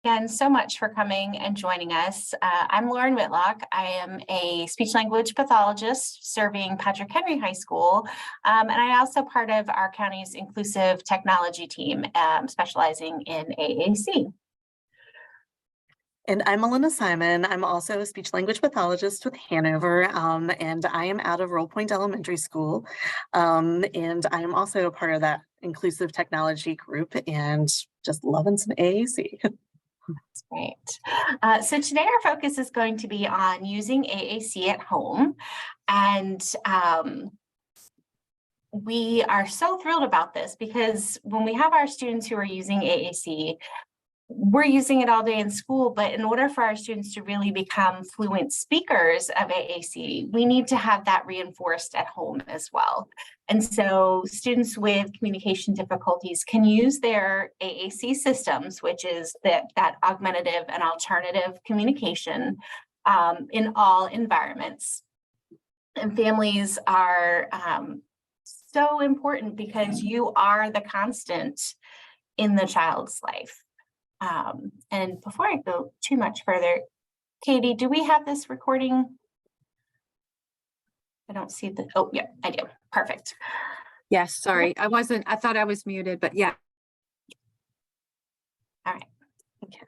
Again, so much for coming and joining us. I'm Lauren Whitlock. I am a speech language pathologist serving Patrick Henry High School, and I also part of our county's inclusive technology team, specializing in AAC. And I'm Melinda Simon. I'm also a speech language pathologist with Hanover, and I am out of Roll Point Elementary School. And I am also a part of that inclusive technology group and just loving some AAC. That's great. So today our focus is going to be on using AAC at home. And we are so thrilled about this because when we have our students who are using AAC, we're using it all day in school, but in order for our students to really become fluent speakers of AAC, we need to have that reinforced at home as well. And so students with communication difficulties can use their AAC systems, which is that augmentative and alternative communication in all environments. And families are so important because you are the constant in the child's life. And before I go too much further, Katie, do we have this recording? I don't see the, oh yeah, I do. Perfect. Yes, sorry. I thought I was muted, but yeah. All right. Okay.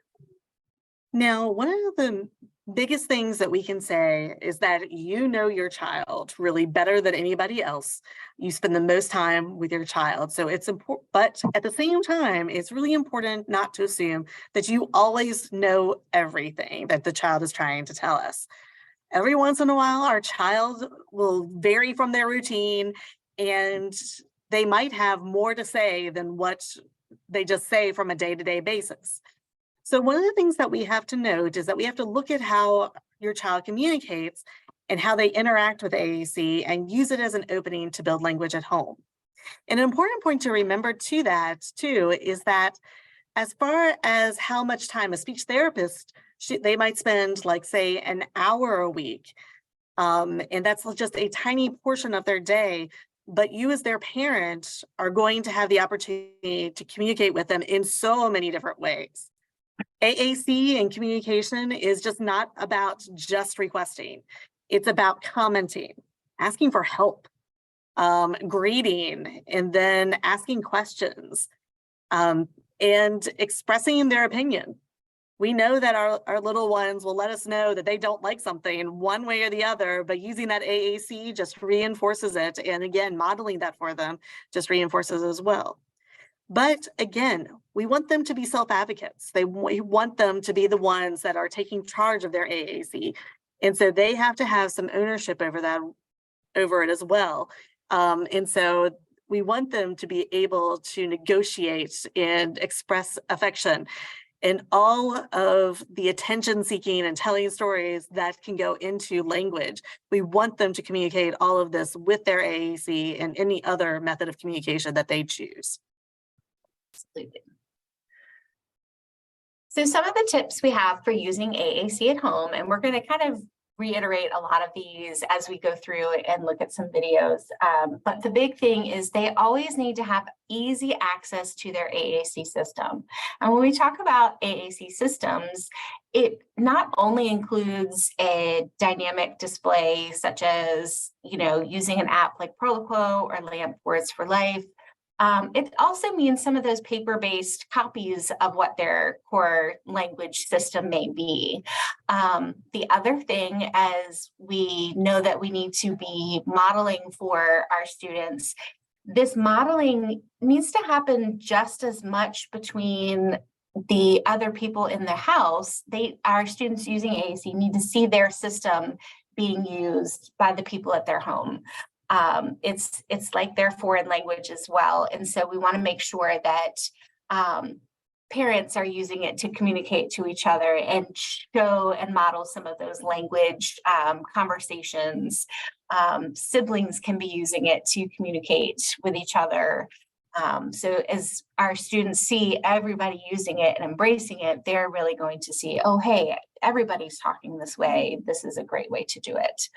Now, one of the biggest things that we can say is that you know your child really better than anybody else. You spend the most time with your child. So it's important, but at the same time, it's really important not to assume that you always know everything that the child is trying to tell us. Every once in a while, our child will vary from their routine and they might have more to say than what they just say from a day-to-day basis. So one of the things that we have to note is that we have to look at how your child communicates and how they interact with AAC and use it as an opening to build language at home. And an important point to remember to that too is that as far as how much time a speech therapist, they might spend like say an hour a week. And that's just a tiny portion of their day. But you as their parent are going to have the opportunity to communicate with them in so many different ways. AAC and communication is just not about just requesting. It's about commenting, asking for help, greeting, and then asking questions, and expressing their opinion. We know that our little ones will let us know that they don't like something one way or the other, but using that AAC just reinforces it. And again, modeling that for them just reinforces as well. But again, we want them to be self-advocates. We want them to be the ones that are taking charge of their AAC. And so they have to have some ownership over it as well. And so we want them to be able to negotiate and express affection and all of the attention seeking and telling stories that can go into language. We want them to communicate all of this with their AAC and any other method of communication that they choose. Absolutely. So some of the tips we have for using AAC at home, and we're going to kind of reiterate a lot of these as we go through and look at some videos. But the big thing is they always need to have easy access to their AAC system. And when we talk about AAC systems, it not only includes a dynamic display such as, using an app like Proloquo or LAMP Words for Life. It also means some of those paper-based copies of what their core language system may be. The other thing, as we know that we need to be modeling for our students, this modeling needs to happen just as much between the other people in the house. Our students using AAC need to see their system being used by the people at their home. It's like their foreign language as well. And so we want to make sure that parents are using it to communicate to each other and show and model some of those language conversations. Siblings can be using it to communicate with each other. So as our students see everybody using it and embracing it, they're really going to see, oh, hey, everybody's talking this way. This is a great way to do it.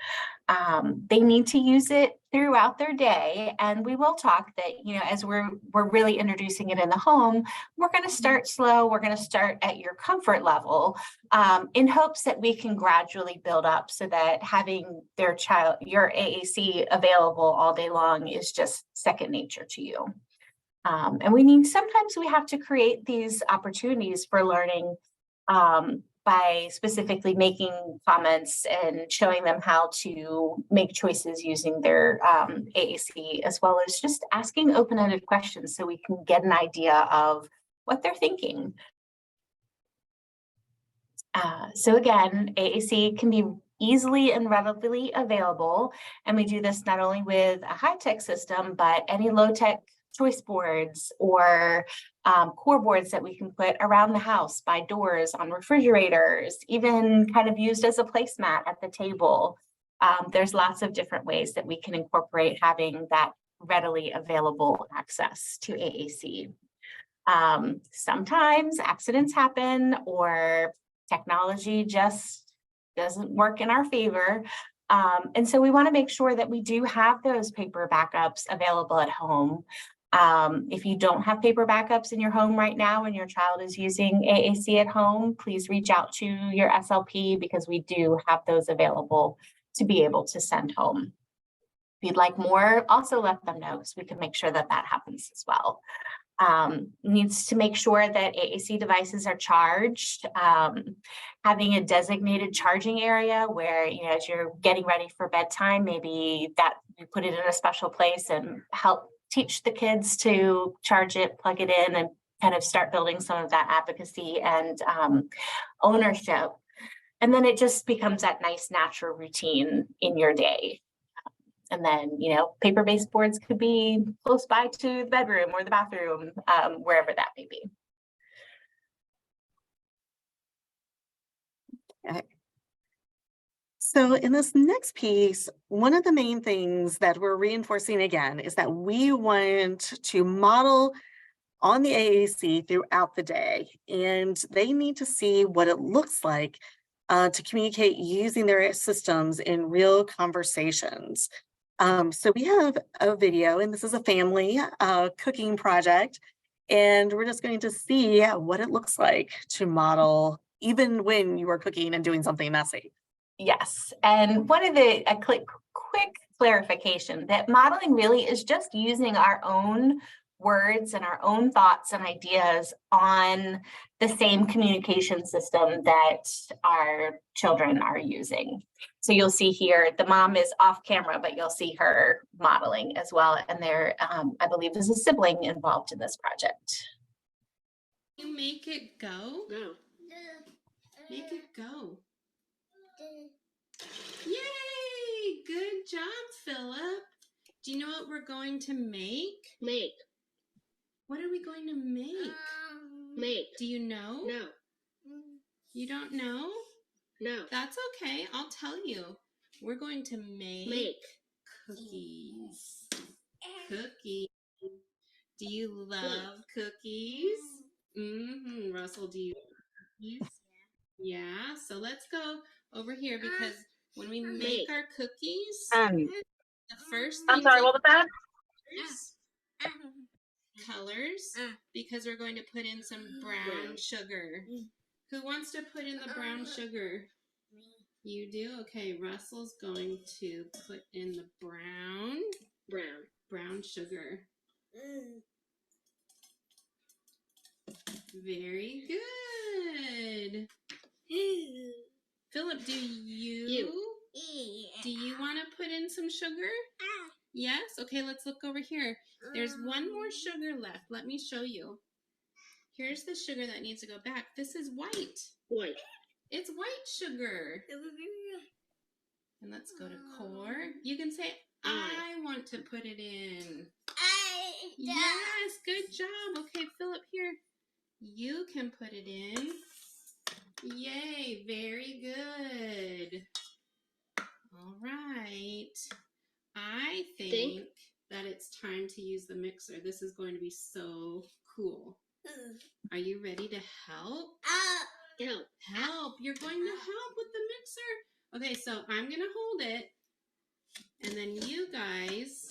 They need to use it throughout their day. And we will talk that, as we're really introducing it in the home, we're going to start slow. We're going to start at your comfort level, in hopes that we can gradually build up so that having your AAC available all day long is just second nature to you. And sometimes we have to create these opportunities for learning, by specifically making comments and showing them how to make choices using their AAC, as well as just asking open-ended questions so we can get an idea of what they're thinking. So again, AAC can be easily and readily available, and we do this not only with a high-tech system, but any low-tech choice boards or core boards that we can put around the house, by doors, on refrigerators, even kind of used as a placemat at the table. There's lots of different ways that we can incorporate having that readily available access to AAC. Sometimes accidents happen or technology just doesn't work in our favor. And so we want to make sure that we do have those paper backups available at home. If you don't have paper backups in your home right now and your child is using AAC at home, please reach out to your SLP, because we do have those available to be able to send home. If you'd like more, also let them know, so we can make sure that that happens as well. Needs to make sure that AAC devices are charged, having a designated charging area where, as you're getting ready for bedtime, maybe that you put it in a special place and help teach the kids to charge it, plug it in, and kind of start building some of that advocacy and ownership. And then it just becomes that nice natural routine in your day. And then, paper-based boards could be close by to the bedroom or the bathroom, wherever that may be. Okay. So in this next piece, one of the main things that we're reinforcing again is that we want to model on the AAC throughout the day, and they need to see what it looks like to communicate using their systems in real conversations. So we have a video, and this is a family cooking project, and we're just going to see what it looks like to model even when you are cooking and doing something messy. Yes, and a quick clarification that modeling really is just using our own words and our own thoughts and ideas on the same communication system that our children are using. So you'll see here, the mom is off camera, but you'll see her modeling as well. And there, I believe, is a sibling involved in this project. You make it go? Go. Make it go. Yay! Good job, Philip. Do you know what we're going to make? Make. What are we going to make? Make. Do you know? No. You don't know? No. That's okay. I'll tell you. We're going to make cookies. Cookies. Do you love cookies? Mm-hmm. Russell, do you love cookies? Yeah. So let's go over here, because when we make our cookies, the first thing. I'm sorry, what was that? Colors, because we're going to put in some brown sugar. Who wants to put in the brown sugar? You do? Okay, Russell's going to put in the brown sugar. Very good. Philip, do you want to put in some sugar? Yes? Okay, let's look over here. There's one more sugar left. Let me show you. Here's the sugar that needs to go back. This is white. White. It's white sugar. And let's go to core. You can say, I want to put it in. Yes, good job. Okay, Philip, here. You can put it in. Yay, very good. All right. I think that it's time to use the mixer. This is going to be so cool. Are you ready to help? No. Help. You're going to help with the mixer. Okay, so I'm going to hold it, and then you guys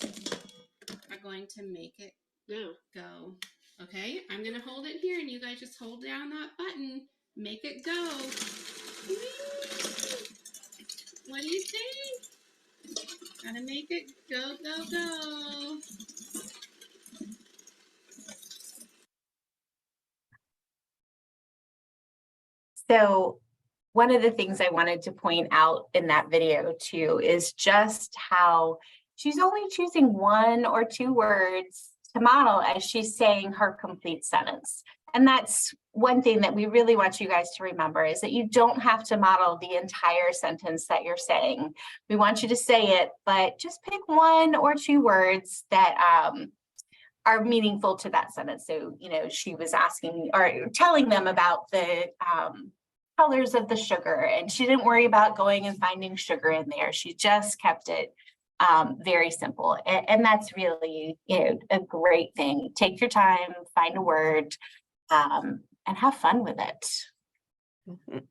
are going to make it No. go. Okay, I'm going to hold it here, and you guys just hold down that button. Make it go. What do you think? Gotta make it go, go, go. So one of the things I wanted to point out in that video too is just how she's only choosing 1 or 2 words to model as she's saying her complete sentence. And that's one thing that we really want you guys to remember, is that you don't have to model the entire sentence that you're saying. We want you to say it, but just pick 1 or 2 words that are meaningful to that sentence. So, you know, she was asking or telling them about the colors of the sugar, and she didn't worry about going and finding sugar in there. She just kept it very simple. And that's really, you know, a great thing. Take your time, find a word, and have fun with it. Mhm.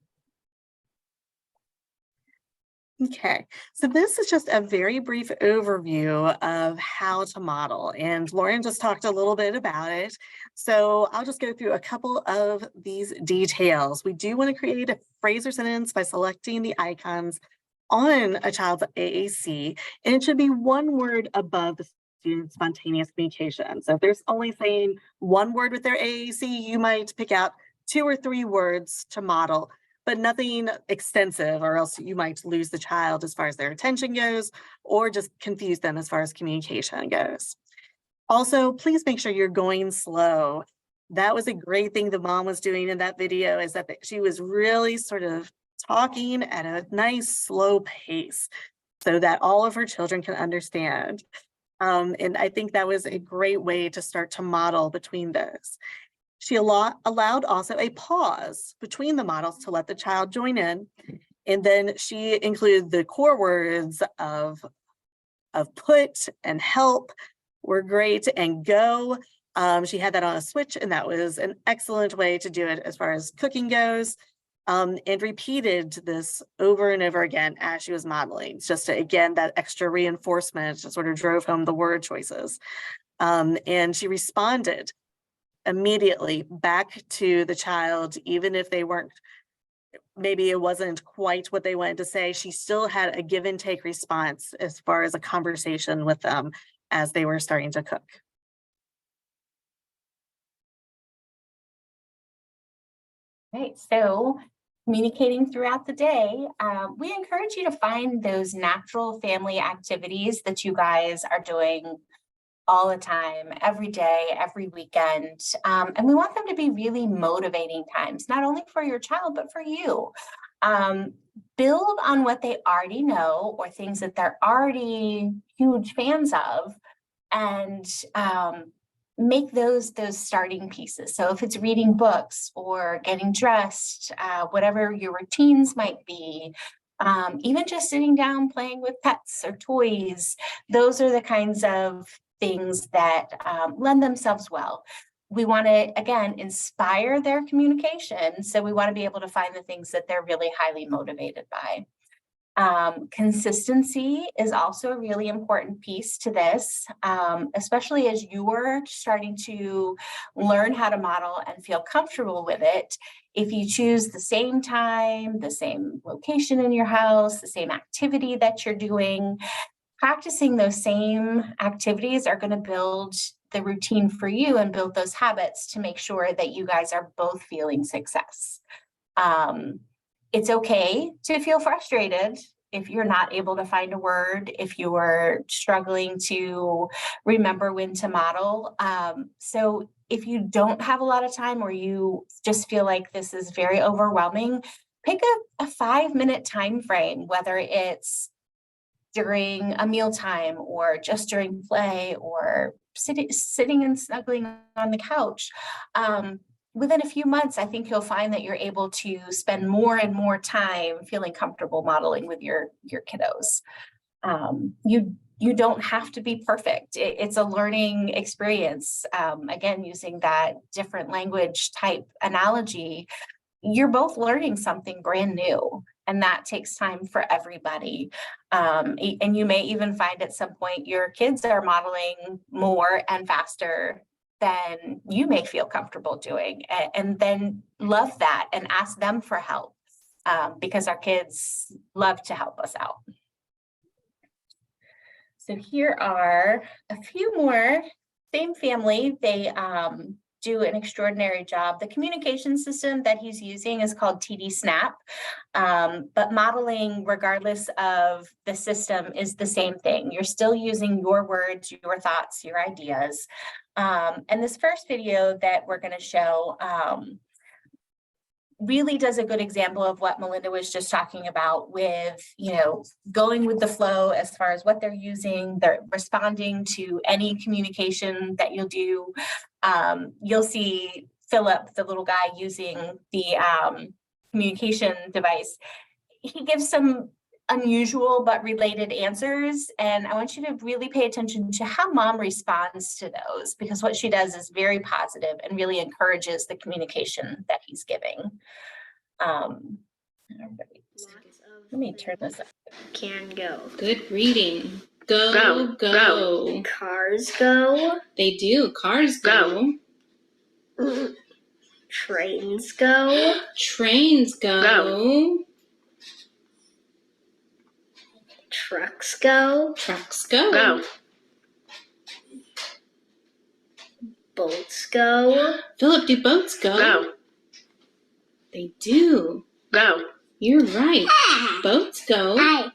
Okay, so this is just a very brief overview of how to model, and Lauren just talked a little bit about it. So I'll just go through a couple of these details. We do want to create a phrase or sentence by selecting the icons on a child's AAC, and it should be 1 word above the student's spontaneous communication. So if there's only saying 1 word with their AAC, you might pick out 2 or 3 words to model, but nothing extensive, or else you might lose the child as far as their attention goes, or just confuse them as far as communication goes. Also, please make sure you're going slow. That was a great thing the mom was doing in that video, is that she was really sort of talking at a nice slow pace so that all of her children can understand. And I think that was a great way to start to model between those. She allowed also a pause between the models to let the child join in. And then she included the core words of put and help were great, and go. She had that on a switch, and that was an excellent way to do it as far as cooking goes. And repeated this over and over again as she was modeling, just to, again, that extra reinforcement sort of drove home the word choices. And she responded immediately back to the child, even if they weren't, maybe it wasn't quite what they wanted to say. She still had a give and take response as far as a conversation with them as they were starting to cook. Right, so communicating throughout the day, we encourage you to find those natural family activities that you guys are doing all the time, every day, every weekend. And we want them to be really motivating times, not only for your child, but for you. Build on what they already know or things that they're already huge fans of, and make those starting pieces. So if it's reading books or getting dressed, whatever your routines might be, even just sitting down playing with pets or toys, those are the kinds of things that lend themselves well. We want to, again, inspire their communication. So we want to be able to find the things that they're really highly motivated by. Consistency is also a really important piece to this, especially as you're starting to learn how to model and feel comfortable with it. If you choose the same time, the same location in your house, the same activity that you're doing, practicing those same activities are going to build the routine for you and build those habits to make sure that you guys are both feeling success. It's okay to feel frustrated if you're not able to find a word, if you're struggling to remember when to model. So if you don't have a lot of time, or you just feel like this is very overwhelming, pick a 5-minute time frame, whether it's during a mealtime or just during play or sitting and snuggling on the couch. Within a few months, I think you'll find that you're able to spend more and more time feeling comfortable modeling with your kiddos. You you don't have to be perfect. It's a learning experience. Again, using that different language type analogy, you're both learning something brand new, and that takes time for everybody. And you may even find at some point your kids are modeling more and faster than you may feel comfortable doing, and then love that and ask them for help, because our kids love to help us out. So here are a few more, same family. They do an extraordinary job. The communication system that he's using is called TD Snap, but modeling, regardless of the system, is the same thing. You're still using your words, your thoughts, your ideas. And this first video that we're going to show really does a good example of what Melinda was just talking about with, going with the flow as far as what they're using. They're responding to any communication that you'll do. You'll see Philip, the little guy, using the communication device. He gives some unusual but related answers, and I want you to really pay attention to how mom responds to those, because what she does is very positive and really encourages the communication that he's giving. Let me turn this up. Can go. Good reading. Go, go. Cars go. They do. Cars go. Trains go. Trains go. Trucks go. Trucks go. Boats go. Philip, do boats go? They do. Go. You're right. Boats go. Hi.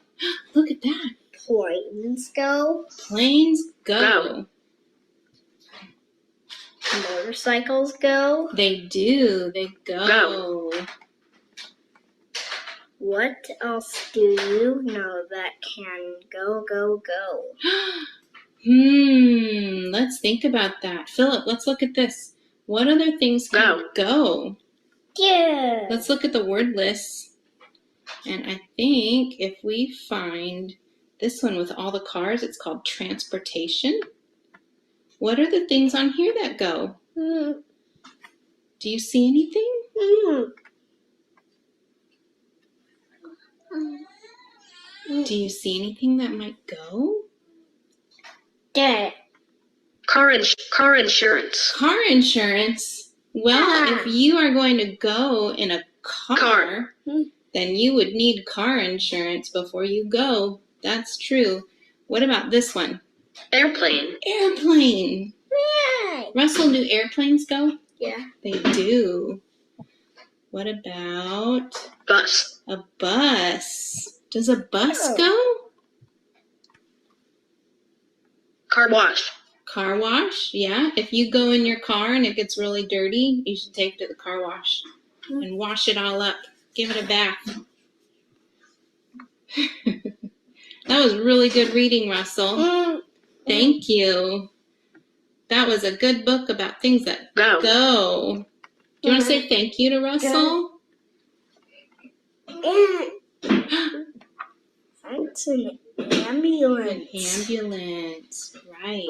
Look at that. Planes go. Planes go. Motorcycles go. They do. They go. What else do you know that can go, go, go? Let's think about that. Philip, let's look at this. What other things can go? Yeah. Let's look at the word list. And I think if we find this one with all the cars, it's called transportation. What are the things on here that go? Do you see anything? Do you see anything that might go? Yeah. Car insurance. Car insurance. Well, if you are going to go in a car, then you would need car insurance before you go. That's true. What about this one? Airplane. Airplane. Right. Russell, do airplanes go? Yeah. They do. What about Bus. a bus? Does a bus go? Car wash. Car wash, yeah. If you go in your car and it gets really dirty, you should take it to the car wash and wash it all up. Give it a bath. That was really good reading, Russell. Thank you. That was a good book about things that go. Do you want to say thank you to Russell? It's an ambulance. An ambulance, right.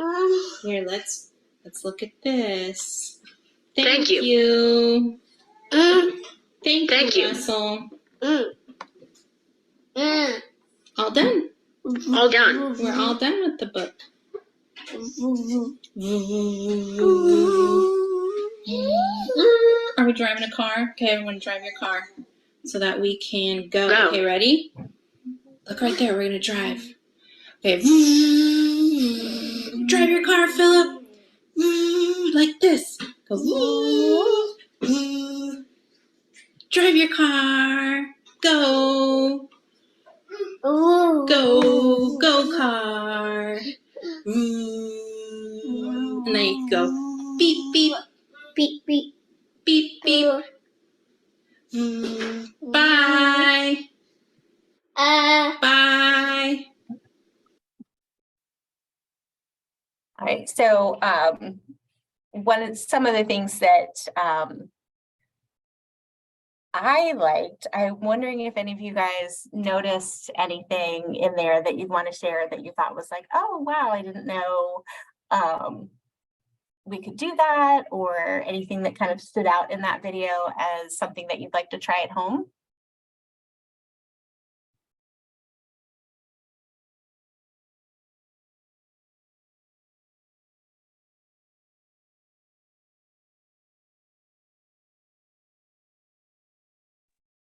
Here, let's look at this. Thank you. Thank you, Russell. All done. All done. We're all done with the book. Are we driving a car? Okay, everyone drive your car so that we can go. Okay, ready? Look right there. We're going to drive. Okay. Drive your car, Philip. Like this. Go. Drive your car. Go. Go. Go, car. And then you go. Beep, beep. Beep, beep. Beep, beep. Bye. Bye. All right, so some of the things that I'm wondering if any of you guys noticed anything in there that you'd want to share that you thought was like, oh, wow, I didn't know we could do that, or anything that kind of stood out in that video as something that you'd like to try at home.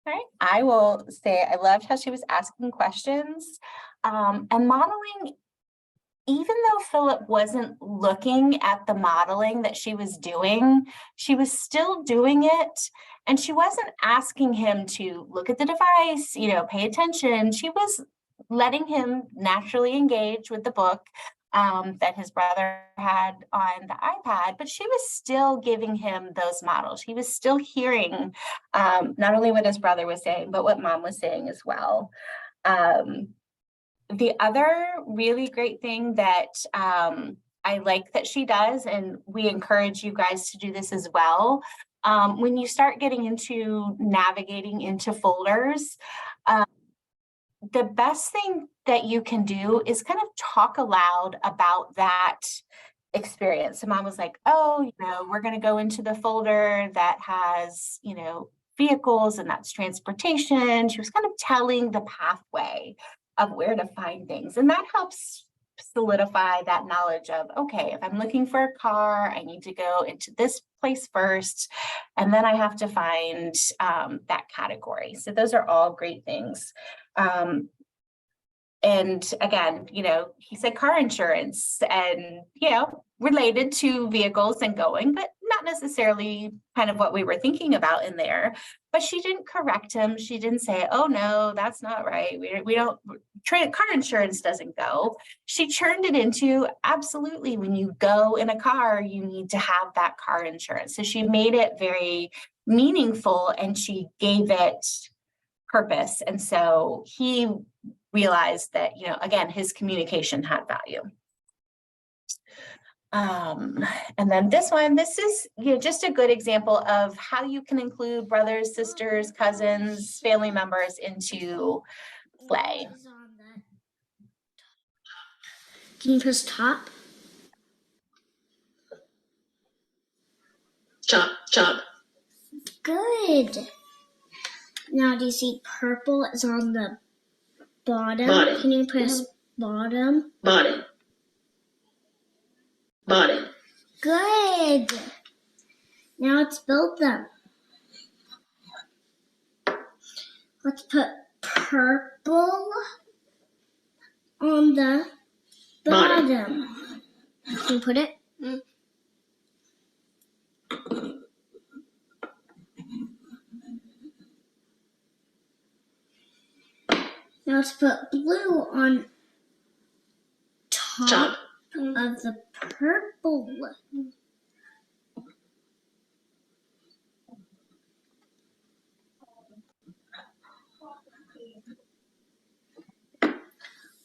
All right, I will say I loved how she was asking questions and modeling. Even though Philip wasn't looking at the modeling that she was doing, she was still doing it. And she wasn't asking him to look at the device, pay attention. She was letting him naturally engage with the book that his brother had on the iPad, but she was still giving him those models. He was still hearing not only what his brother was saying, but what mom was saying as well. The other really great thing that I like that she does, and we encourage you guys to do this as well, when you start getting into navigating into folders, the best thing that you can do is kind of talk aloud about that experience. So mom was like, oh, we're going to go into the folder that has, vehicles, and that's transportation. She was kind of telling the pathway of where to find things. And that helps solidify that knowledge of, okay, if I'm looking for a car, I need to go into this place first, and then I have to find that category. So those are all great things. And again, he said car insurance and, related to vehicles and going, but not necessarily kind of what we were thinking about in there. But she didn't correct him. She didn't say, oh, no, that's not right. We don't, car insurance doesn't go. She turned it into, absolutely, when you go in a car, you need to have that car insurance. So she made it very meaningful, and she gave it purpose. And so he realized that, again, his communication had value. And then this is, just a good example of how you can include brothers, sisters, cousins, family members into play. Can you press top? Chop, chop. Good. Now, do you see purple is on the bottom? Bottom. Can you press bottom? Bottom. Bottom. Good. Now let's build them. Let's put purple on the bottom. Can you put it? Now let's put blue on top of the purple.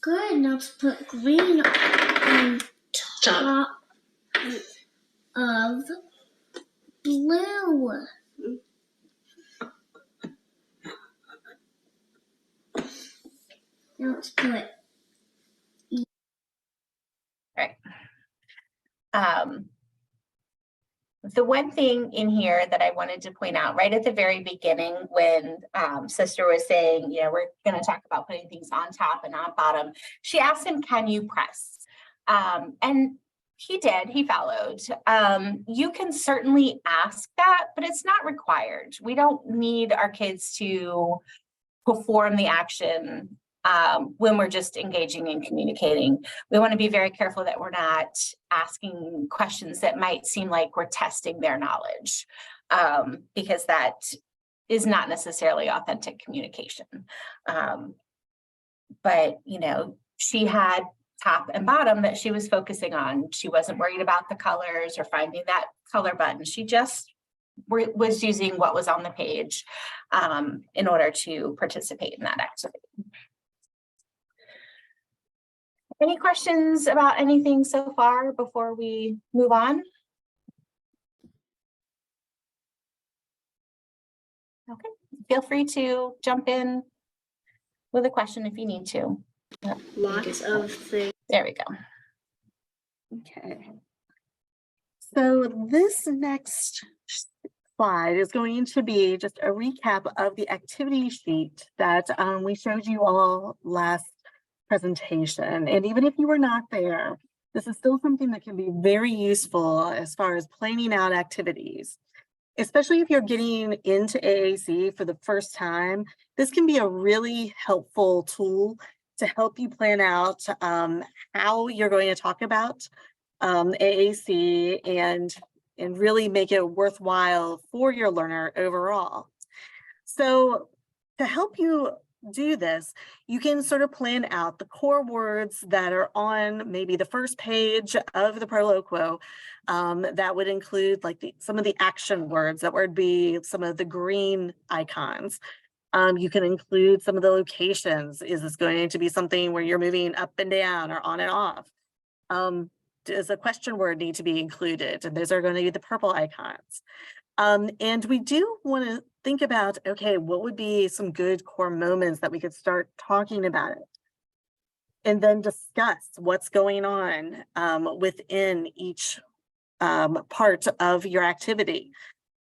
Good. Now let's put green on top of blue. Now let's put Right. The one thing in here that I wanted to point out right at the very beginning, when sister was saying, we're going to talk about putting things on top and on bottom, she asked him, can you press? And he did, he followed. You can certainly ask that, but it's not required. We don't need our kids to perform the action when we're just engaging and communicating. We want to be very careful that we're not asking questions that might seem like we're testing their knowledge, because that is not necessarily authentic communication. But, she had top and bottom that she was focusing on. She wasn't worried about the colors or finding that color button. She just was using what was on the page in order to participate in that activity. Any questions about anything so far before we move on? Okay, feel free to jump in with a question if you need to. Lots of things. There we go. Okay. So this next slide is going to be just a recap of the activity sheet that we showed you all last presentation. And even if you were not there, this is still something that can be very useful as far as planning out activities. Especially if you're getting into AAC for the first time, this can be a really helpful tool to help you plan out how you're going to talk about AAC and really make it worthwhile for your learner overall. So to help you do this, you can sort of plan out the core words that are on maybe the first page of the Proloquo. That would include like some of the action words that would be some of the green icons. You can include some of the locations. Is this going to be something where you're moving up and down or on and off? Does a question word need to be included? And those are going to be the purple icons. And we do want to think about, okay, what would be some good core moments that we could start talking about it? And then discuss what's going on within each part of your activity.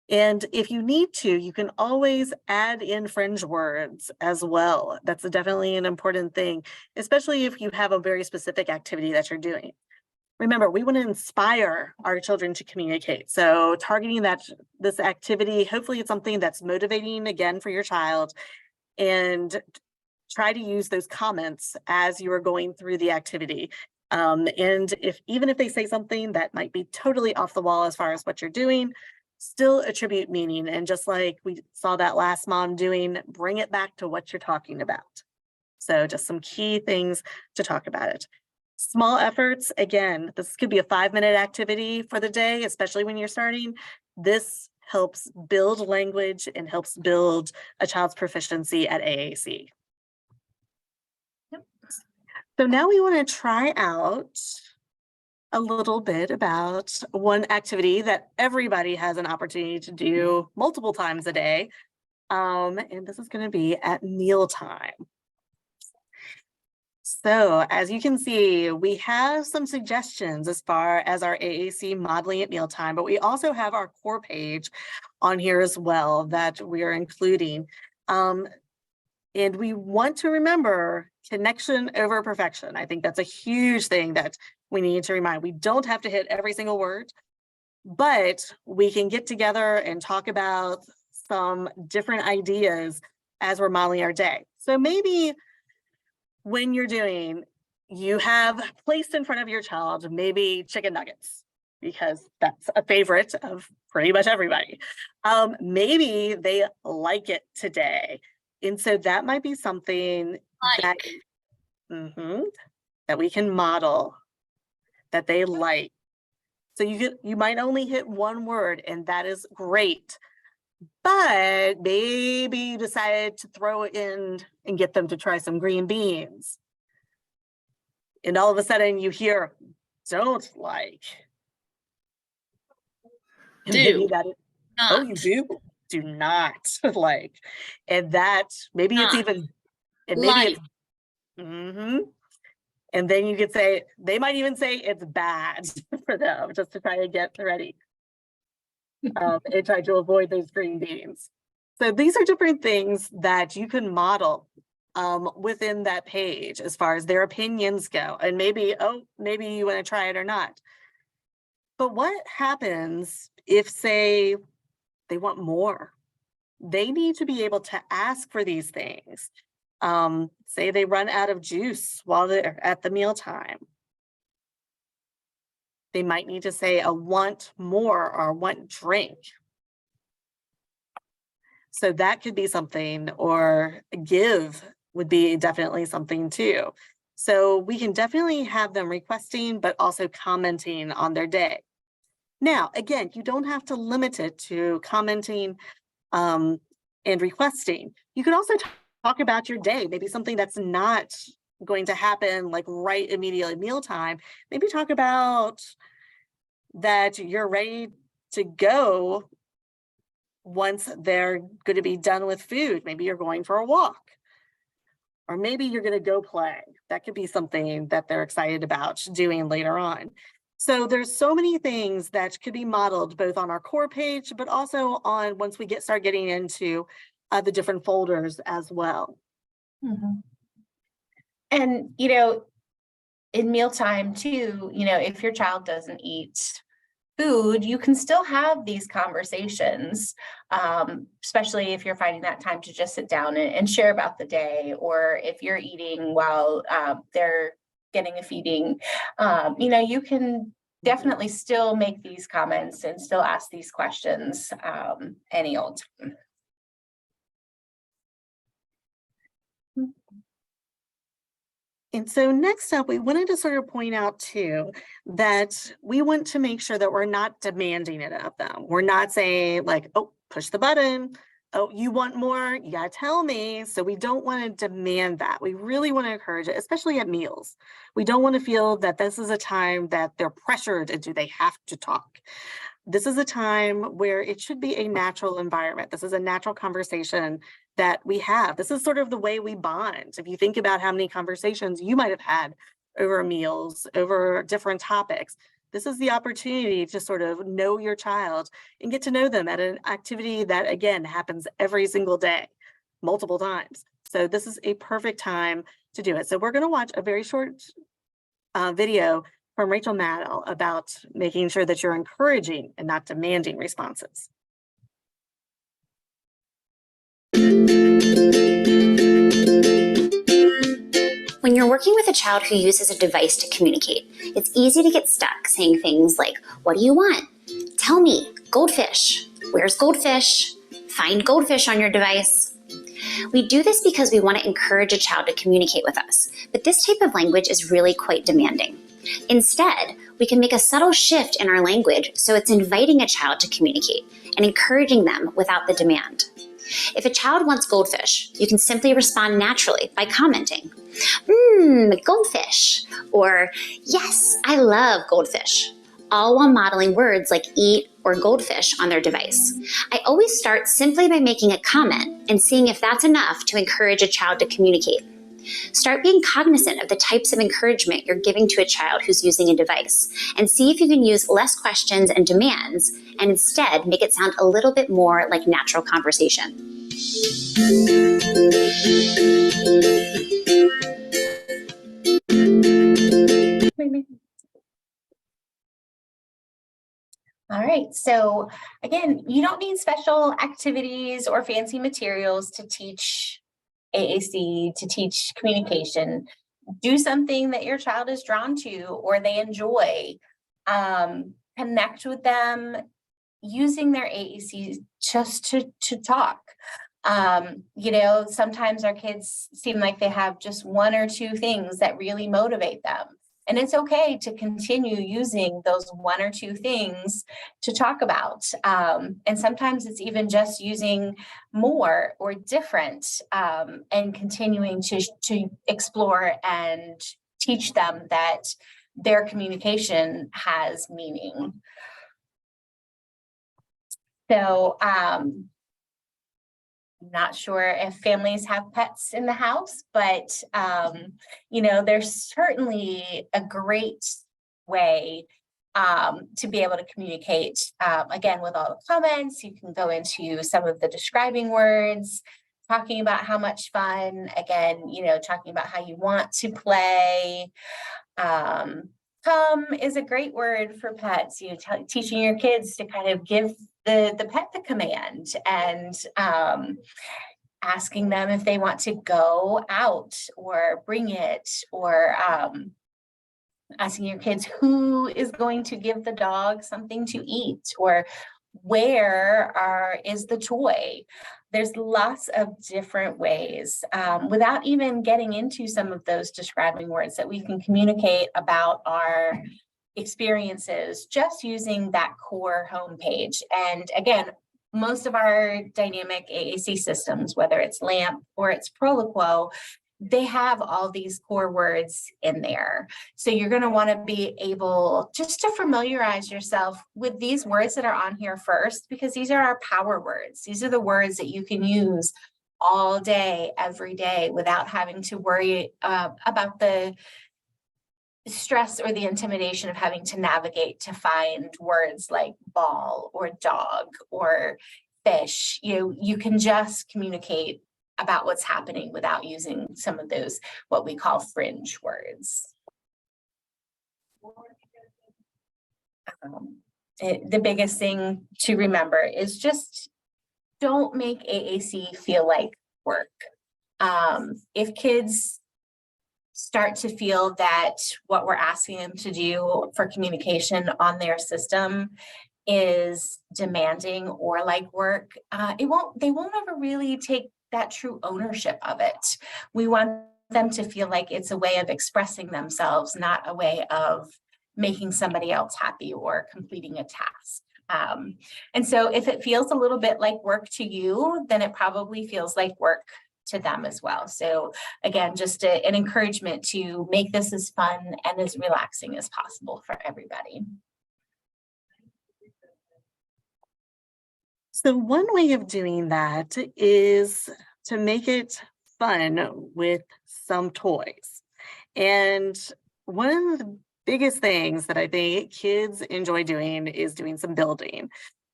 And if you need to, you can always add in fringe words as well. That's definitely an important thing, especially if you have a very specific activity that you're doing. Remember, we want to inspire our children to communicate. So targeting this activity, hopefully it's something that's motivating again for your child, and try to use those comments as you are going through the activity. And even if they say something that might be totally off the wall as far as what you're doing, still attribute meaning. And just like we saw that last mom doing, bring it back to what you're talking about. So just some key things to talk about it. Small efforts, again, this could be a 5-minute activity for the day, especially when you're starting. This helps build language and helps build a child's proficiency at AAC. Yep. So now we want to try out a little bit about one activity that everybody has an opportunity to do multiple times a day. And this is going to be at mealtime. So as you can see, we have some suggestions as far as our AAC modeling at mealtime, but we also have our core page on here as well that we are including. And we want to remember connection over perfection. I think that's a huge thing that we need to remind. We don't have to hit every single word, but we can get together and talk about some different ideas as we're modeling our day. So maybe when you're doing, you have placed in front of your child maybe chicken nuggets, because that's a favorite of pretty much everybody. Maybe they like it today. And so that might be something that we can model that they like. So you might only hit one word, and that is great. But maybe you decided to throw it in and get them to try some green beans. And all of a sudden you hear, don't like. And maybe that is, oh, you do not like. And that, maybe it's even, and maybe it's, and then you could say, they might even say it's bad for them just to try to get ready. And try to avoid those green beans. So these are different things that you can model within that page as far as their opinions go. And maybe, maybe you want to try it or not. But what happens if, say, they want more? They need to be able to ask for these things. Say they run out of juice while they're at the mealtime. They might need to say a want more or want drink. So that could be something, or give would be definitely something too. So we can definitely have them requesting, but also commenting on their day. Now, again, you don't have to limit it to commenting and requesting. You can also talk about your day, maybe something that's not going to happen like right immediately mealtime. Maybe talk about that you're ready to go once they're going to be done with food, maybe you're going for a walk, or maybe you're going to go play. That could be something that they're excited about doing later on. So there's so many things that could be modeled both on our core page, but also on once we start getting into the different folders as well. And, in mealtime too, if your child doesn't eat food, you can still have these conversations, especially if you're finding that time to just sit down and share about the day, or if you're eating while they're getting a feeding, you can definitely still make these comments and still ask these questions any old time. And so next up, we wanted to sort of point out too, that we want to make sure that we're not demanding it of them. We're not saying like, oh, push the button. Oh, you want more? You gotta tell me. So we don't want to demand that. We really want to encourage it, especially at meals. We don't want to feel that this is a time that they're pressured into, they have to talk. This is a time where it should be a natural environment. This is a natural conversation that we have. This is sort of the way we bond. If you think about how many conversations you might have had over meals, over different topics, this is the opportunity to sort of know your child and get to know them at an activity that, again, happens every single day, multiple times. So this is a perfect time to do it. So we're going to watch a very short video from Rachel Maddow about making sure that you're encouraging and not demanding responses. When you're working with a child who uses a device to communicate, it's easy to get stuck saying things like, "What do you want? Tell me, goldfish. Where's goldfish? Find goldfish on your device." We do this because we want to encourage a child to communicate with us, but this type of language is really quite demanding. Instead, we can make a subtle shift in our language so it's inviting a child to communicate and encouraging them without the demand. If a child wants goldfish, you can simply respond naturally by commenting, goldfish, or "Yes, I love goldfish," all while modeling words like eat or goldfish on their device. I always start simply by making a comment and seeing if that's enough to encourage a child to communicate. Start being cognizant of the types of encouragement you're giving to a child who's using a device, and see if you can use less questions and demands and instead make it sound a little bit more like natural conversation. All right, so again, you don't need special activities or fancy materials to teach AAC, to teach communication. Do something that your child is drawn to or they enjoy. Connect with them using their AAC just to talk. Sometimes our kids seem like they have just one or two things that really motivate them. And it's okay to continue using those one or two things to talk about. And sometimes it's even just using more or different and continuing to explore and teach them that their communication has meaning. So I'm not sure if families have pets in the house, but there's certainly a great way to be able to communicate. Again, with all the comments, you can go into some of the describing words, talking about how much fun, again, talking about how you want to play. Come is a great word for pets, teaching your kids to kind of give the pet the command and asking them if they want to go out or bring it, or asking your kids who is going to give the dog something to eat, or where is the toy. There's lots of different ways without even getting into some of those describing words that we can communicate about our experiences just using that core homepage. And again, most of our dynamic AAC systems, whether it's LAMP or it's Proloquo, they have all these core words in there. So you're going to want to be able just to familiarize yourself with these words that are on here first, because these are our power words. These are the words that you can use all day, every day, without having to worry about the stress or the intimidation of having to navigate to find words like ball or dog or fish. You can just communicate about what's happening without using some of those, what we call fringe words. The biggest thing to remember is just don't make AAC feel like work. If kids start to feel that what we're asking them to do for communication on their system is demanding or like work, they won't ever really take that true ownership of it. We want them to feel like it's a way of expressing themselves, not a way of making somebody else happy or completing a task. And so if it feels a little bit like work to you, then it probably feels like work to them as well. So again, just an encouragement to make this as fun and as relaxing as possible for everybody. So one way of doing that is to make it fun with some toys. And one of the biggest things that I think kids enjoy doing is doing some building.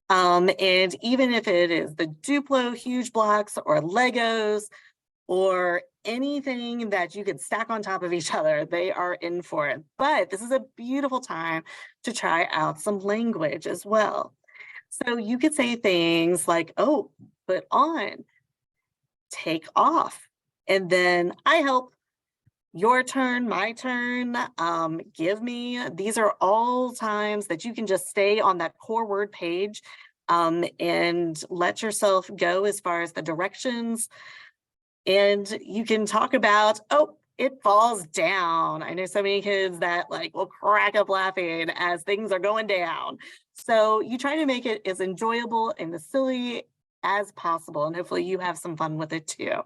And even if it is the Duplo huge blocks or Legos or anything that you could stack on top of each other, they are in for it. But this is a beautiful time to try out some language as well. So you could say things like, oh, put on, take off, and then I help, your turn, my turn, give me. These are all times that you can just stay on that core word page and let yourself go as far as the directions. And you can talk about, oh, it falls down. I know so many kids that like will crack up laughing as things are going down. So you try to make it as enjoyable and as silly as possible. And hopefully you have some fun with it too.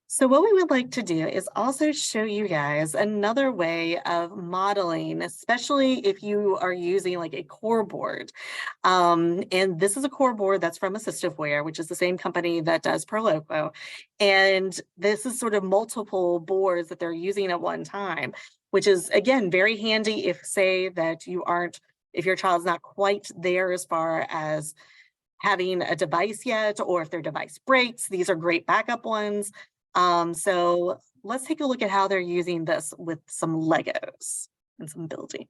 So what we would like to do is also show you guys another way of modeling, especially if you are using like a core board. And this is a core board that's from Assistiveware, which is the same company that does Proloquo. And this is sort of multiple boards that they're using at one time, which is, again, very handy if, say, that you aren't, if your child's not quite there as far as having a device yet, or if their device breaks, these are great backup ones. So let's take a look at how they're using this with some Legos and some building.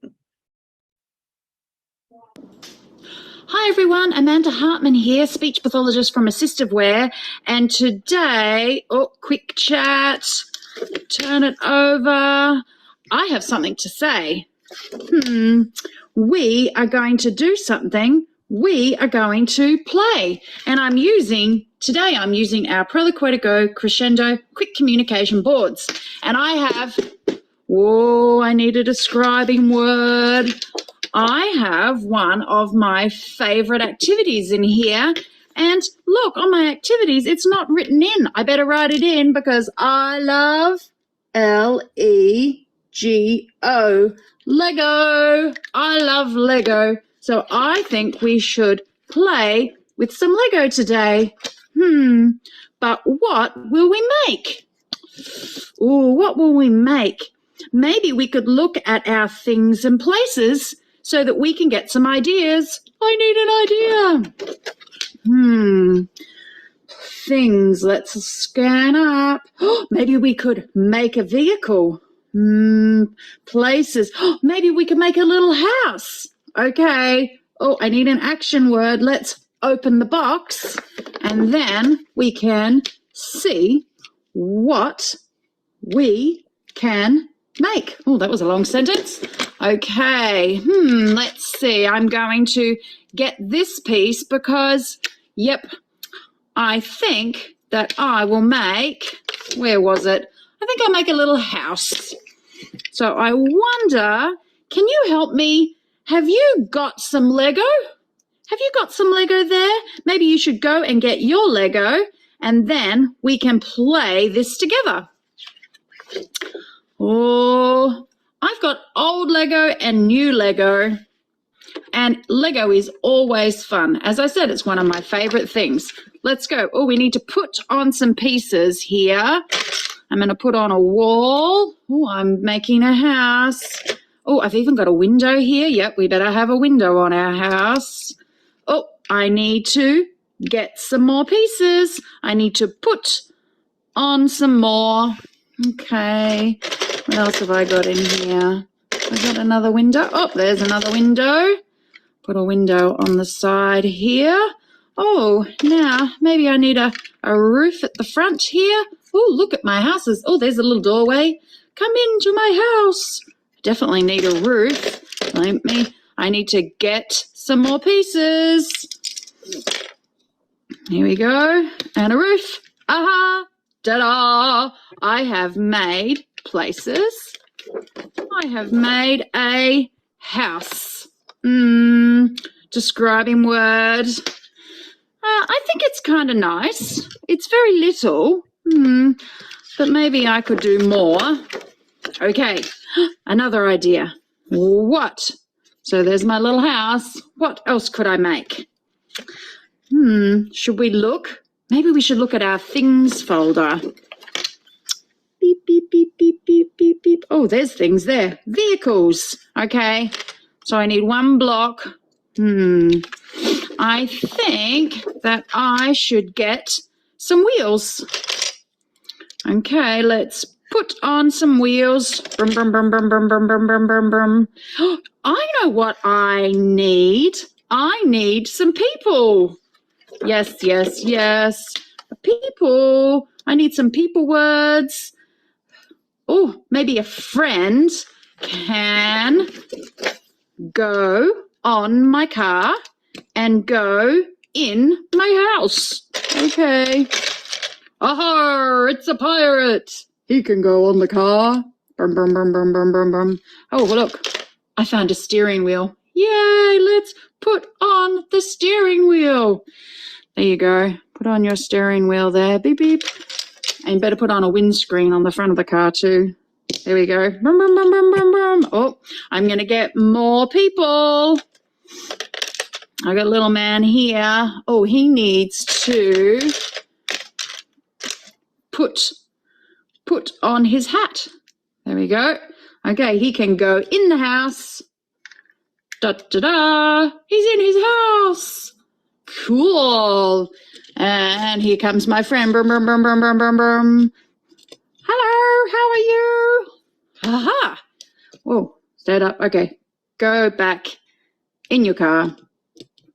Hi everyone, Amanda Hartman here, speech pathologist from Assistiveware, and today, quick chat, turn it over. I have something to say. We are going to do something. We are going to play, and today I'm using our Proloquo Go Crescendo quick communication boards, and I have, I need a describing word. I have one of my favorite activities in here, and look, on my activities, it's not written in. I better write it in because I love L-E-G-O, Lego. I love Lego. So I think we should play with some Lego today. But what will we make? What will we make? Maybe we could look at our things and places so that we can get some ideas. I need an idea. Things, let's scan up. Maybe we could make a vehicle. Places, maybe we could make a little house. Okay. I need an action word. Let's open the box and then we can see what we can make. That was a long sentence. Okay. Let's see. I'm going to get this piece because, I think that I will make, where was it? I think I'll make a little house. So I wonder, can you help me? Have you got some Lego? Have you got some Lego there? Maybe you should go and get your Lego and then we can play this together. Oh, I've got old Lego and new Lego, and Lego is always fun. As I said, it's one of my favorite things. Let's go. Oh, we need to put on some pieces here. I'm going to put on a wall. Oh, I'm making a house. Oh, I've even got a window here. Yep, we better have a window on our house. Oh, I need to get some more pieces. I need to put on some more. Okay, what else have I got in here? I got another window. Oh, there's another window. Put a window on the side here. Oh, now maybe I need a roof at the front here. Oh, look at my houses. Oh, there's a little doorway. Come into my house. Definitely need a roof. I need to get some more pieces. Here we go. And a roof. Aha! Ta-da! I have made places. I have made a house. Describing word. I think it's kind of nice. It's very little. But maybe I could do more. Okay, another idea. What? So there's my little house. What else could I make? Should we look? Maybe we should look at our things folder. Beep, beep, beep, beep, beep, beep, beep. Oh, there's things there. Vehicles. Okay, so I need one block. I think that I should get some wheels. Okay, let's put on some wheels. Brum, brum, brum, brum, brum, brum, brum, brum, brum, brum. I know what I need. I need some people. Yes, yes, yes. People. I need some people words. Oh, maybe a friend can go on my car and go in my house. Okay. Aha, it's a pirate. He can go on the car. Brum, brum, brum, brum, brum, brum, brum. Oh, look, I found a steering wheel. Yay, let's put on the steering wheel. There you go. Put on your steering wheel there. Beep, beep. And better put on a windscreen on the front of the car too. There we go. Brum, brum, brum, brum, brum, brum. Oh, I'm going to get more people. I got a little man here. Oh, he needs to put on his hat. There we go. Okay, he can go in the house. Da-da-da. He's in his house. Cool. And here comes my friend. Brum, brum, brum, brum, brum, brum, brum. Hello, how are you? Aha. Whoa, stand up. Okay, go back in your car.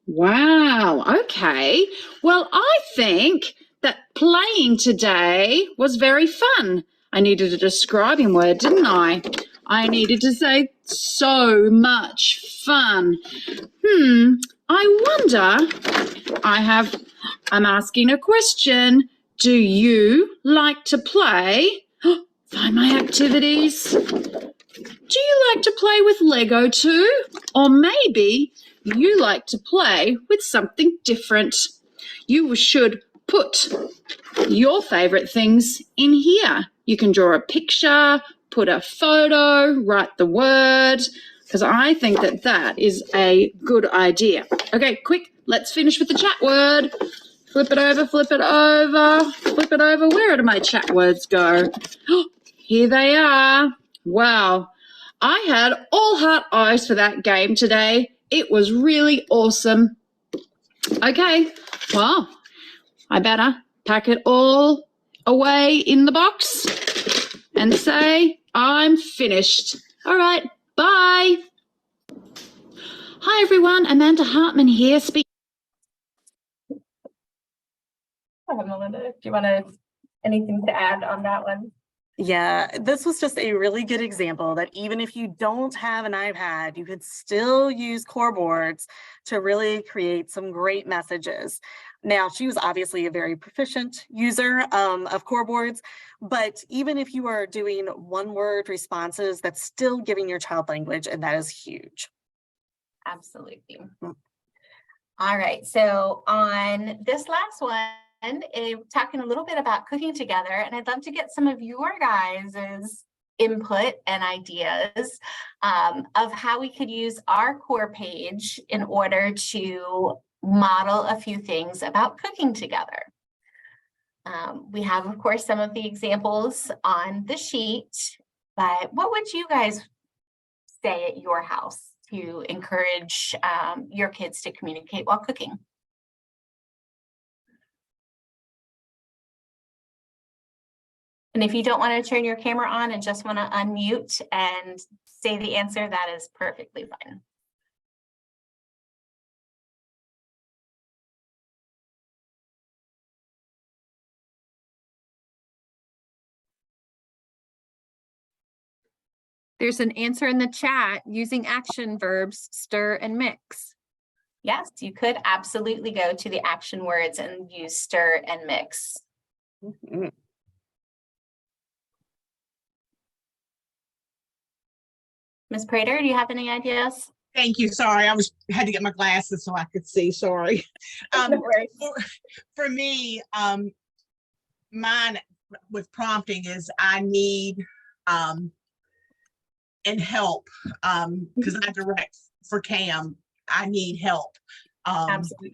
Wow, okay. Well, I think that playing today was very fun. I needed a describing word, didn't I? I needed to say so much fun. I wonder, I'm asking a question. Do you like to play? Find my activities. Do you like to play with Lego too? Or maybe you like to play with something different. You should put your favorite things in here. You can draw a picture, put a photo, write the word, because I think that that is a good idea. Okay, quick, let's finish with the chat word. Flip it over, flip it over, flip it over. Where did my chat words go? Here they are. Wow. I had all heart eyes for that game today. It was really awesome. Okay, well, I better pack it all away in the box and say I'm finished. All right, bye. Hi, everyone. Amanda Hartman here. Hi, Melinda. Do you want anything to add on that one? Yeah, this was just a really good example that even if you don't have an iPad, you could still use core boards to really create some great messages. Now, she was obviously a very proficient user of core boards, but even if you are doing one-word responses, that's still giving your child language, and that is huge. Absolutely. All right, so on this last one, talking a little bit about cooking together, and I'd love to get some of your guys' input and ideas of how we could use our core page in order to model a few things about cooking together. We have, of course, some of the examples on the sheet, but what would you guys say at your house to encourage your kids to communicate while cooking? And if you don't want to turn your camera on and just want to unmute and say the answer, that is perfectly fine. There's an answer in the chat using action verbs, stir and mix. Yes, you could absolutely go to the action words and use stir and mix. Mhm. Ms. Prater, do you have any ideas? Thank you. Sorry, had to get my glasses so I could see. Sorry. No worries. For me, mine with prompting is I need and help because I direct for Cam. I need help. Absolutely.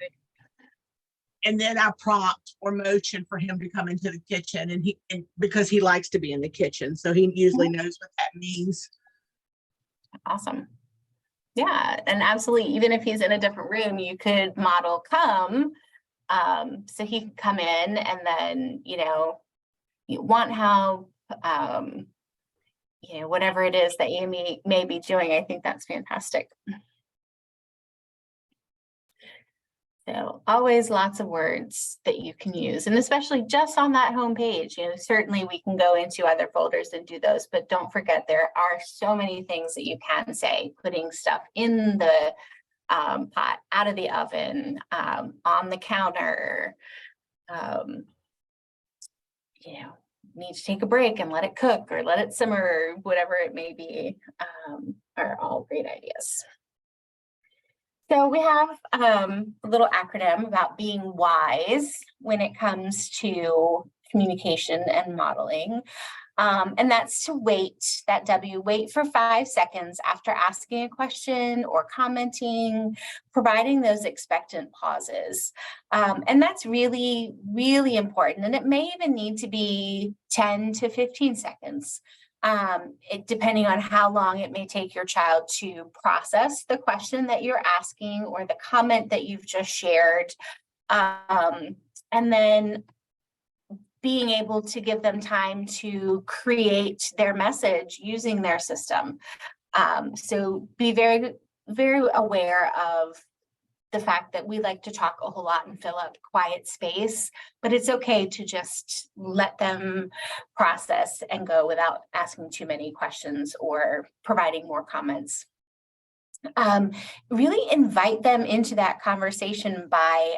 And then I prompt or motion for him to come into the kitchen, and because he likes to be in the kitchen, so he usually knows what that means. Awesome. Yeah, and absolutely, even if he's in a different room, you could model come, so he can come in and then, you want help, whatever it is that you may be doing. I think that's fantastic. So always lots of words that you can use, and especially just on that home page. Certainly we can go into other folders and do those, but don't forget there are so many things that you can say, putting stuff in the pot, out of the oven, on the counter, need to take a break and let it cook or let it simmer, whatever it may be, are all great ideas. So we have a little acronym about being wise when it comes to communication and modeling. And that's to wait, that W, wait for 5 seconds after asking a question or commenting, providing those expectant pauses. And that's really, really important. And it may even need to be 10 to 15 seconds. Depending on how long it may take your child to process the question that you're asking or the comment that you've just shared. And then being able to give them time to create their message using their system. So be very, very aware of the fact that we like to talk a whole lot and fill up quiet space, but it's okay to just let them process and go without asking too many questions or providing more comments. Really invite them into that conversation by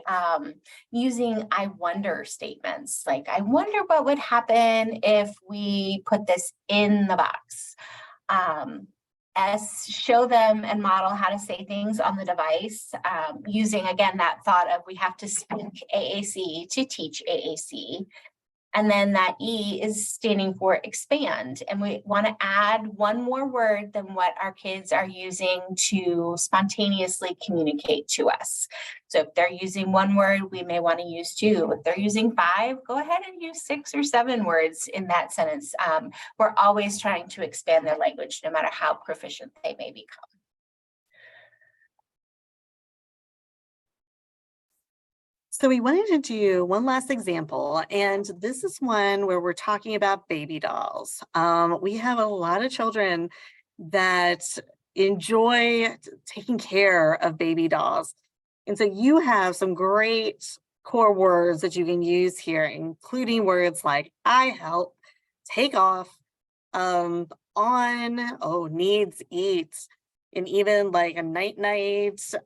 using I wonder statements. Like, I wonder what would happen if we put this in the box. Show them and model how to say things on the device, using, again, that thought of we have to speak AAC to teach AAC. And then that E is standing for expand. And we want to add one more word than what our kids are using to spontaneously communicate to us. So if they're using one word, we may want to use 2. If they're using 5, go ahead and use 6 or 7 words in that sentence. We're always trying to expand their language, no matter how proficient they may become. So we wanted to do one last example, and this is one where we're talking about baby dolls. We have a lot of children that enjoy taking care of baby dolls. And so you have some great core words that you can use here, including words like I help, take off, on, needs, eat, and even like a night,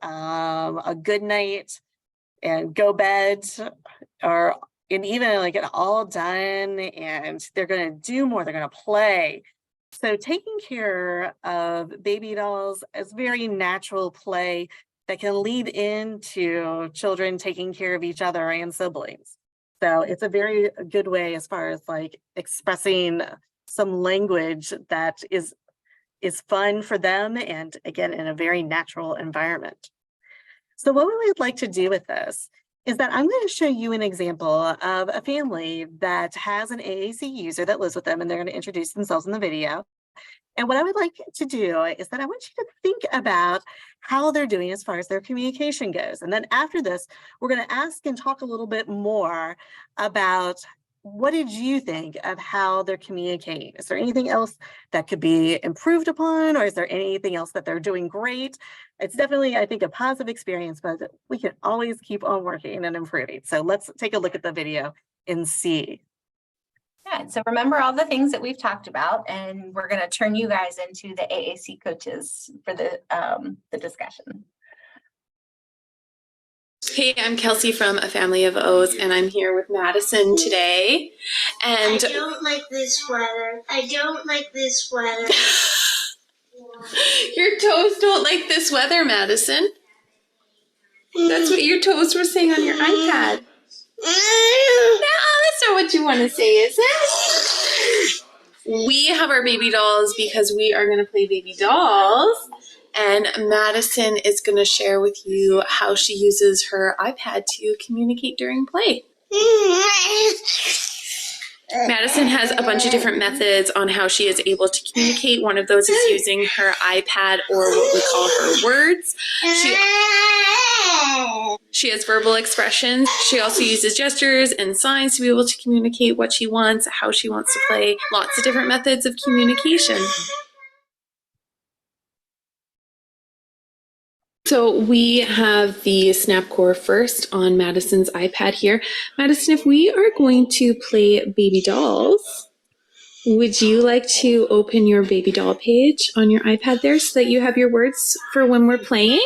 a good night, and go bed, and even like it all done, and they're going to do more, they're going to play. So taking care of baby dolls is very natural play that can lead into children taking care of each other and siblings. So it's a very good way as far as like expressing some language that is fun for them, and again, in a very natural environment. So what we would like to do with this is that I'm going to show you an example of a family that has an AAC user that lives with them, and they're going to introduce themselves in the video. And what I would like to do is that I want you to think about how they're doing as far as their communication goes. And then after this, we're going to ask and talk a little bit more about what did you think of how they're communicating? Is there anything else that could be improved upon, or is there anything else that they're doing great? It's definitely, I think, a positive experience, but we can always keep on working and improving. So let's take a look at the video and see. Yeah, so remember all the things that we've talked about, and we're going to turn you guys into the AAC coaches for the discussion. Hey, I'm Kelsey from A Family of O's, and I'm here with Madison today. And I don't like this sweater. I don't like this sweater. Your toes don't like this weather, Madison. That's what your toes were saying on your iPad. No, that's not what you want to say, is it? We have our baby dolls because we are going to play baby dolls. And Madison is going to share with you how she uses her iPad to communicate during play. Madison has a bunch of different methods on how she is able to communicate. One of those is using her iPad, or what we call her words. She has verbal expressions. She also uses gestures and signs to be able to communicate what she wants, how she wants to play. Lots of different methods of communication. So we have the Snap Core first on Madison's iPad here. Madison, if we are going to play baby dolls, would you like to open your baby doll page on your iPad there so that you have your words for when we're playing?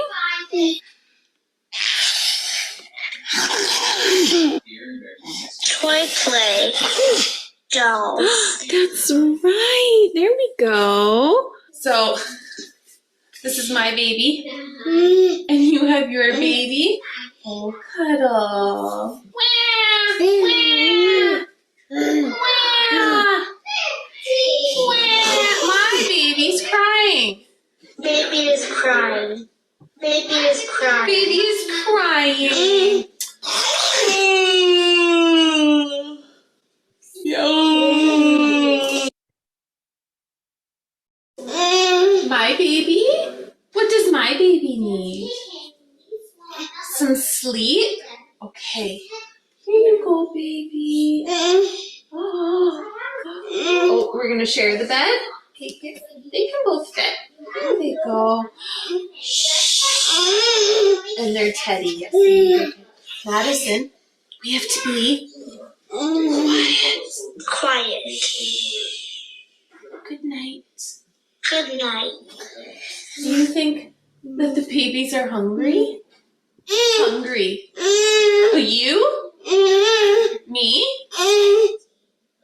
Toy play. Dolls. That's right. There we go. So this is my baby, and you have your baby. Oh, cuddle. My baby's crying. Baby is crying. Baby is crying. Baby is crying. My baby? What does my baby need? Some sleep? Okay. Here you go, baby. Oh, we're going to share the bed? Okay, they can both fit. There they go. And they're teddy. Yes. Madison, we have to be quiet. Quiet. Good night. Good night. Do you think that the babies are hungry? Hungry. You? Me?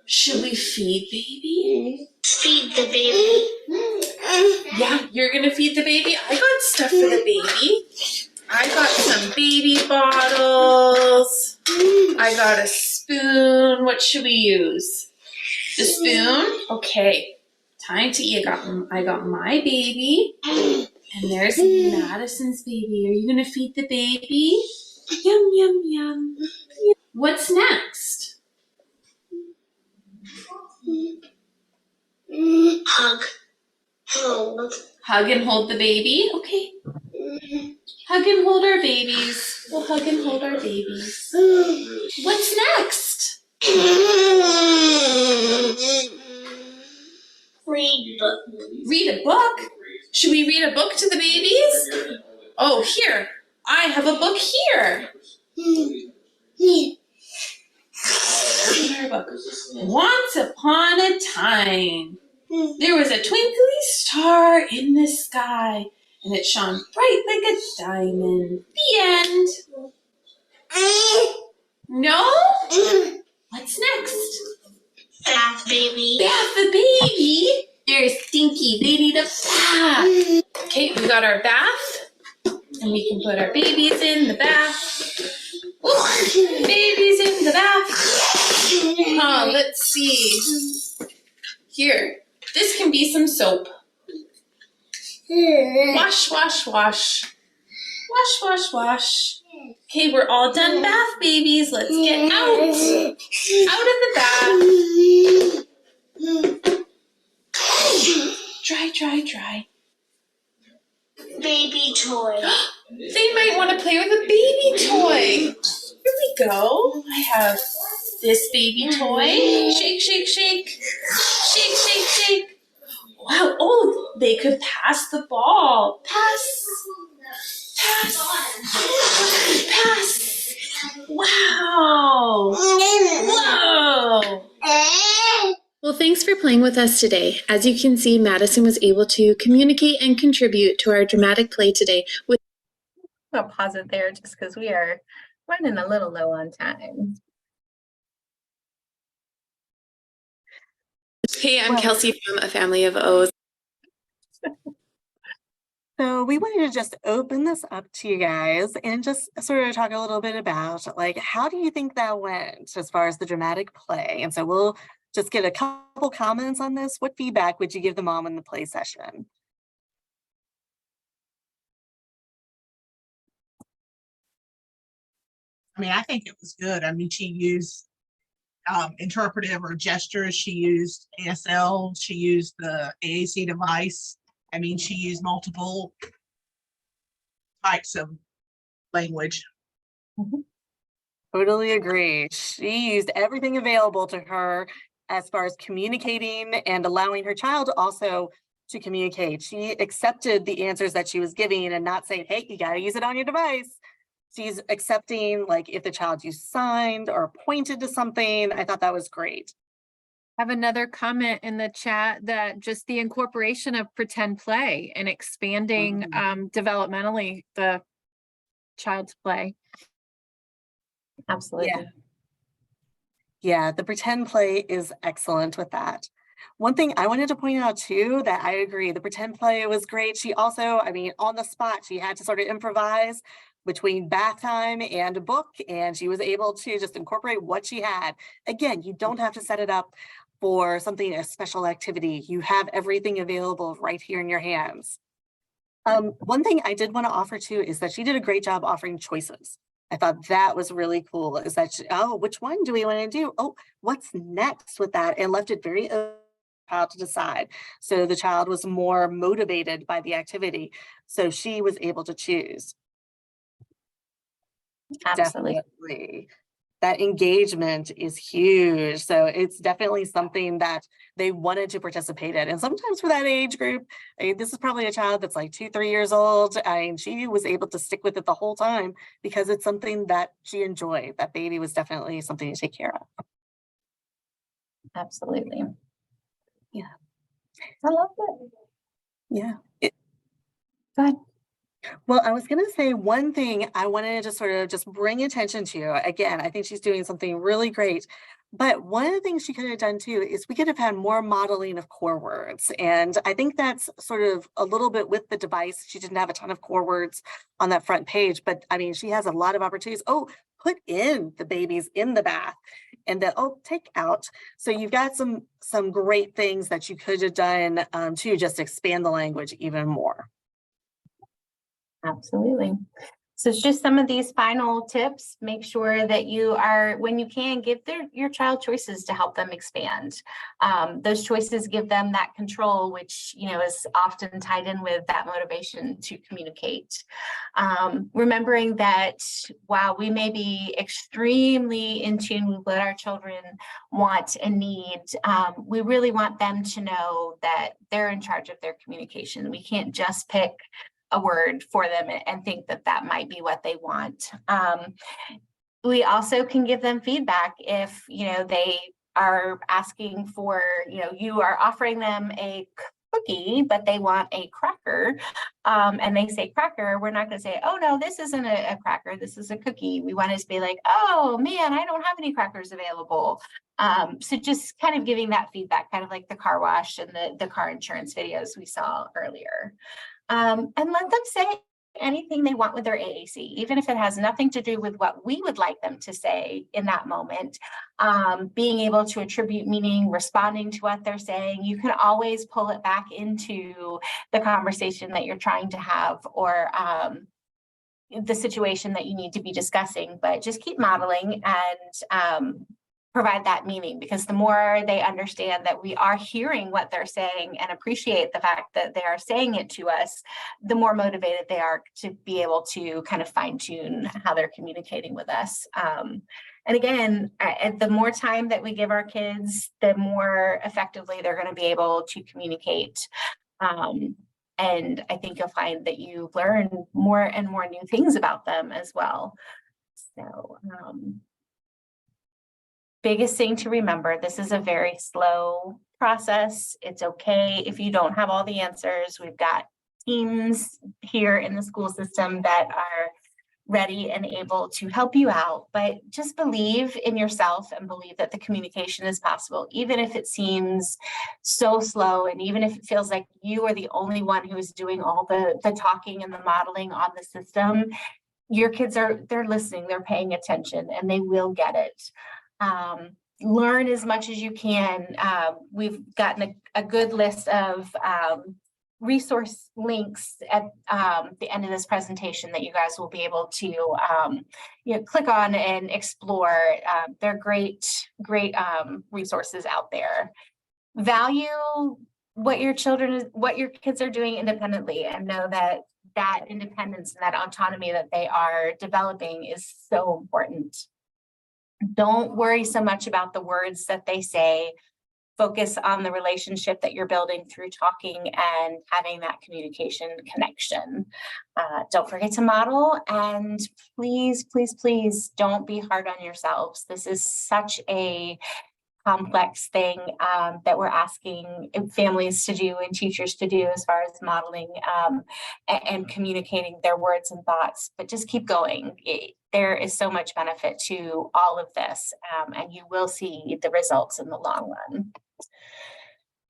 Should we feed baby? Feed the baby. Yeah, you're gonna feed the baby? I got stuff for the baby. I got some baby bottles. I got a spoon. What should we use? The spoon? Okay. Time to eat. I got my baby, and there's Madison's baby. Are you gonna feed the baby? Yum, yum, yum. What's next? Hug. Hold. Hug and hold the baby? Okay. Hug and hold our babies. We'll hug and hold our babies. What's next? Read book. Read a book? Should we read a book to the babies? Oh, here. I have a book here. Once upon a time, there was a twinkly star in the sky, and it shone bright like a diamond. The end. No? What's next? Bath baby. Bath the baby. You're a stinky baby to bath. Okay, we got our bath, and we can put our babies in the bath. Baby's in the bath. Let's see. Here, this can be some soap. Wash, wash, wash. Wash, wash, wash. Okay, we're all done bath, babies. Let's get out. Out of the bath. Dry, dry, dry. Baby toy. They might want to play with a baby toy. Here we go. I have this baby toy. Shake, shake, shake. Shake, shake, shake. Wow. Oh, they could pass the ball. Pass. Pass. Pass. Wow. Whoa. Well, thanks for playing with us today. As you can see, Madison was able to communicate and contribute to our dramatic play today with I'll pause it there just because we are running a little low on time. Hey, I'm Kelsey from A Family of O's. So we wanted to just open this up to you guys and just sort of talk a little bit about, like, how do you think that went as far as the dramatic play? And so we'll just get a couple comments on this. What feedback would you give the mom in the play session? I mean, I think it was good. I mean, she used interpretive or gestures. She used ASL. She used the AAC device. I mean, she used multiple types of language. Totally agree. She used everything available to her as far as communicating and allowing her child also to communicate. She accepted the answers that she was giving and not saying, hey, you got to use it on your device. She's accepting, like, if the child used signed or pointed to something. I thought that was great. I have another comment in the chat that just the incorporation of pretend play and expanding developmentally the child's play. Absolutely. Yeah, the pretend play is excellent with that. One thing I wanted to point out too, that I agree, the pretend play was great. She also, I mean, on the spot, she had to sort of improvise between bath time and a book, and she was able to just incorporate what she had. Again, you don't have to set it up for something, a special activity. You have everything available right here in your hands. One thing I did want to offer too is that she did a great job offering choices. I thought that was really cool, is that, which one do we want to do? Oh, what's next with that? And left it very open for the child to decide. So the child was more motivated by the activity. So she was able to choose. Absolutely. Definitely. That engagement is huge. So it's definitely something that they wanted to participate in. And sometimes for that age group, I mean, this is probably a child that's like 2-3 years old. I mean, she was able to stick with it the whole time because it's something that she enjoyed. That baby was definitely something to take care of. Absolutely. Yeah. I love it. Yeah. Go ahead. Well, I was going to say one thing I wanted to sort of just bring attention to. Again, I think she's doing something really great. But one of the things she could have done too is we could have had more modeling of core words. And I think that's sort of a little bit with the device. She didn't have a ton of core words on that front page, but I mean, she has a lot of opportunities. Oh, put in the babies in the bath, and then, oh, take out. So you've got some great things that you could have done to just expand the language even more. Absolutely. So it's just some of these final tips. Make sure that you are, when you can, give your child choices to help them expand. Those choices give them that control, which, you know, is often tied in with that motivation to communicate. Remembering that while we may be extremely in tune with what our children want and need, we really want them to know that they're in charge of their communication. We can't just pick a word for them and think that that might be what they want. We also can give them feedback if, you know, they are asking for, you know, you are offering them a cookie, but they want a cracker, and they say cracker. We're not going to say, oh no, this isn't a cracker, this is a cookie. We want it to be like, oh man, I don't have any crackers available. So just kind of giving that feedback, kind of like the car wash and the car insurance videos we saw earlier. And let them say anything they want with their AAC, even if it has nothing to do with what we would like them to say in that moment. Being able to attribute meaning, responding to what they're saying, you can always pull it back into the conversation that you're trying to have, or the situation that you need to be discussing, but just keep modeling and provide that meaning, because the more they understand that we are hearing what they're saying and appreciate the fact that they are saying it to us, the more motivated they are to be able to kind of fine tune how they're communicating with us. And again, the more time that we give our kids, the more effectively they're going to be able to communicate. And I think you'll find that you learn more and more new things about them as well. So, biggest thing to remember, this is a very slow process. It's okay if you don't have all the answers. We've got teams here in the school system that are ready and able to help you out, but just believe in yourself and believe that the communication is possible, even if it seems so slow, and even if it feels like you are the only one who is doing all the talking and the modeling on the system. Your kids they're listening, they're paying attention, and they will get it. Learn as much as you can. We've gotten a good list of resource links at the end of this presentation that you guys will be able to click on and explore. They're great resources out there. Value what your kids are doing independently, and know that independence and that autonomy that they are developing is so important. Don't worry so much about the words that they say. Focus on the relationship that you're building through talking and having that communication connection. Don't forget to model, and please, please, please don't be hard on yourselves. This is such a complex thing that we're asking families to do and teachers to do as far as modeling and communicating their words and thoughts, but just keep going. There is so much benefit to all of this, and you will see the results in the long run.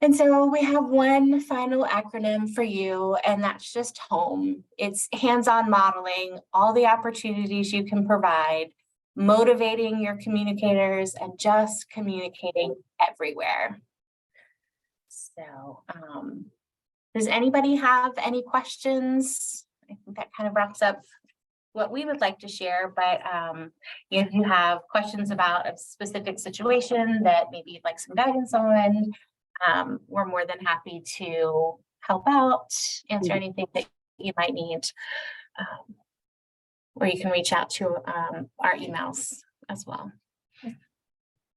And so we have one final acronym for you, and that's just HOME. It's hands-on modeling, all the opportunities you can provide, motivating your communicators, and just communicating everywhere. So does anybody have any questions? I think that kind of wraps up what we would like to share, but if you have questions about a specific situation that maybe you'd like some guidance on, we're more than happy to help out, answer anything that you might need. Or you can reach out to our emails as well.